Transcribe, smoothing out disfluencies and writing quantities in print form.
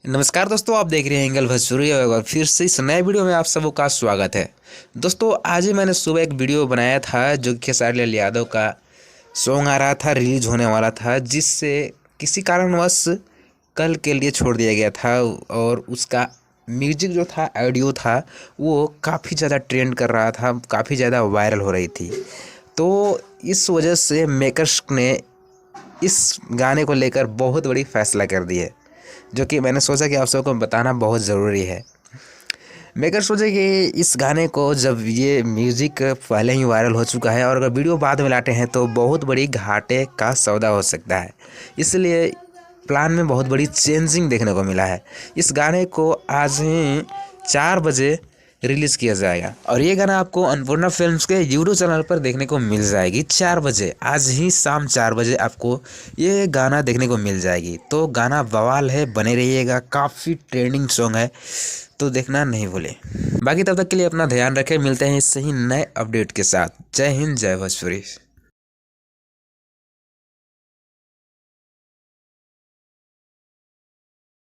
नमस्कार दोस्तों, आप देख रहे हैं एंगल भोजपुरी और फिर से इस नए वीडियो में आप सबका स्वागत है। दोस्तों, आज ही मैंने सुबह एक वीडियो बनाया था जो कि खेसारी लाल यादव का सॉन्ग आ रहा था, रिलीज होने वाला था, जिससे किसी कारणवश कल के लिए छोड़ दिया गया था। और उसका म्यूजिक जो था, ऑडियो था, वो काफ़ी ज़्यादा ट्रेंड कर रहा था, काफ़ी ज़्यादा वायरल हो रही थी। तो इस वजह से मेकर्स ने इस गाने को लेकर बहुत बड़ी फैसला कर दी है, जो कि मैंने सोचा कि आप सबको बताना बहुत ज़रूरी है। मेकर सोचे कि इस गाने को जब ये म्यूज़िक पहले ही वायरल हो चुका है और अगर वीडियो बाद में लाते हैं तो बहुत बड़ी घाटे का सौदा हो सकता है, इसलिए प्लान में बहुत बड़ी चेंजिंग देखने को मिला है। इस गाने को आज ही 4 बजे रिलीज़ किया जाएगा और ये गाना आपको अन्नपूर्णा फिल्म्स के यूट्यूब चैनल पर देखने को मिल जाएगी। 4 बजे, आज ही शाम 4 बजे आपको ये गाना देखने को मिल जाएगी। तो गाना बवाल है, बने रहिएगा, काफ़ी ट्रेंडिंग सॉन्ग है, तो देखना नहीं भूलें। बाकी तब तक के लिए अपना ध्यान रखें, मिलते हैं इससे ही नए अपडेट के साथ। जय हिंद, जय भोजपुरी।